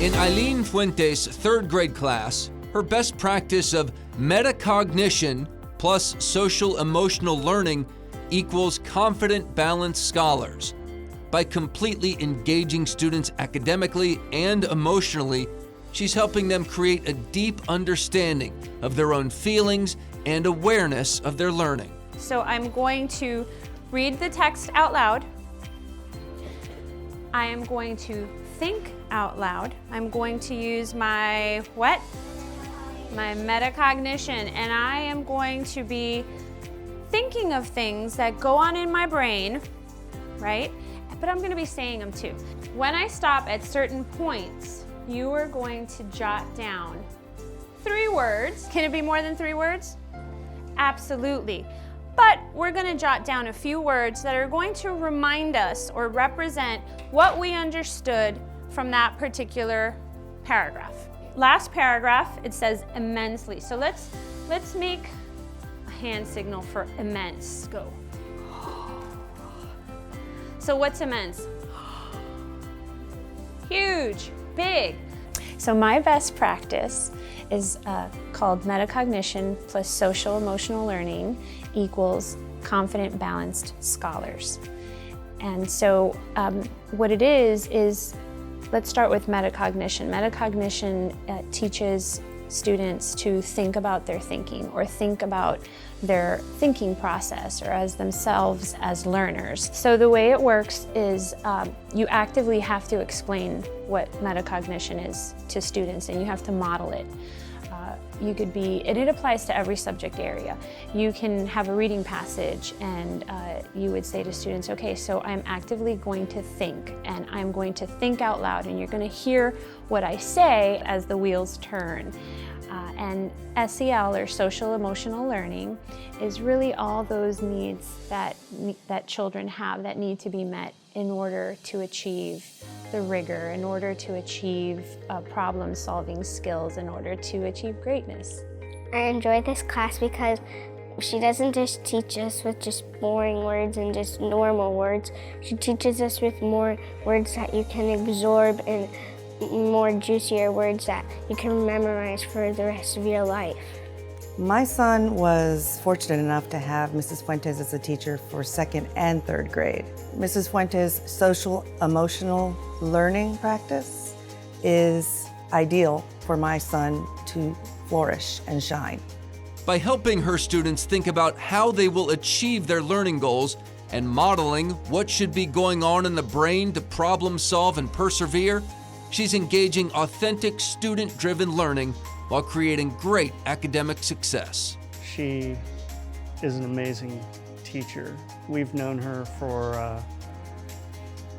In Eileen Fuentes' third grade class, her best practice of metacognition plus social emotional learning equals confident, balanced scholars. By completely engaging students academically and emotionally, she's helping them create a deep understanding of their own feelings and awareness of their learning. So I'm going to read the text out loud. I am going to think out loud. I'm going to use my what? My metacognition, and I am going to be thinking of things that go on in my brain, right? But I'm going to be saying them too. When I stop at certain points, you are going to jot down 3 words. Can it be more than 3 words? Absolutely. But we're going to jot down a few words that are going to remind us or represent what we understood from that particular paragraph. Last paragraph, it says immensely. So let's make a hand signal for immense. Go. So what's immense? Huge, big. So my best practice is called metacognition plus social emotional learning equals confident, balanced scholars. And so what it is let's start with metacognition. Metacognition teaches students to think about their thinking or think about their thinking process or as themselves as learners. So the way it works is you actively have to explain what metacognition is to students, and you have to model it. You could be, and it applies to every subject area. You can have a reading passage and you would say to students, okay, so I'm actively going to think, and I'm going to think out loud, and you're going to hear what I say as the wheels turn. And SEL, or social emotional learning, is really all those needs that children have that need to be met in order to achieve the rigor, in order to achieve problem-solving skills, in order to achieve greatness. I enjoy this class because she doesn't just teach us with just boring words and just normal words. She teaches us with more words that you can absorb and more juicier words that you can memorize for the rest of your life. My son was fortunate enough to have Mrs. Fuentes as a teacher for 2nd and 3rd grade. Mrs. Fuentes' social emotional learning practice is ideal for my son to flourish and shine. By helping her students think about how they will achieve their learning goals and modeling what should be going on in the brain to problem solve and persevere, she's engaging authentic student-driven learning while creating great academic success. She is an amazing teacher. We've known her for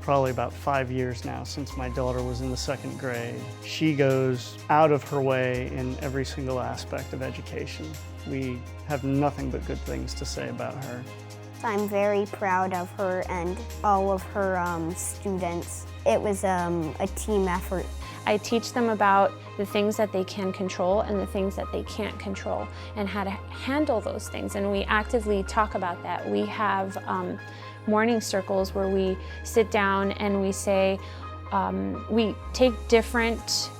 probably about 5 years now, since my daughter was in the 2nd grade. She goes out of her way in every single aspect of education. We have nothing but good things to say about her. I'm very proud of her and all of her students. It was a team effort. I teach them about the things that they can control and the things that they can't control, and how to handle those things. And we actively talk about that. We have morning circles where we sit down and we say, we take different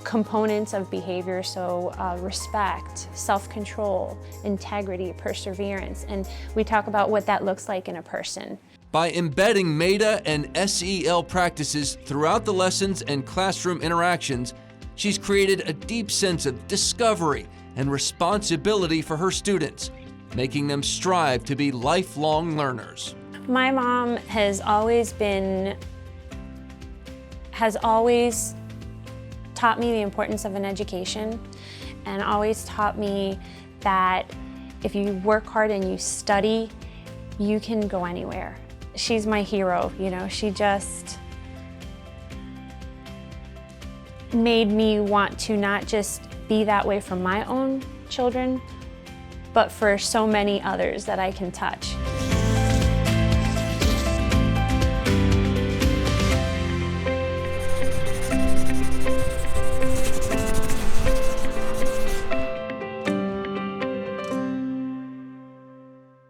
components of behavior, so respect, self-control, integrity, perseverance, and we talk about what that looks like in a person. By embedding META and SEL practices throughout the lessons and classroom interactions, she's created a deep sense of discovery and responsibility for her students, making them strive to be lifelong learners. My mom has always taught me the importance of an education, and always taught me that if you work hard and you study, you can go anywhere. She's my hero, you know. She just made me want to not just be that way for my own children, but for so many others that I can touch.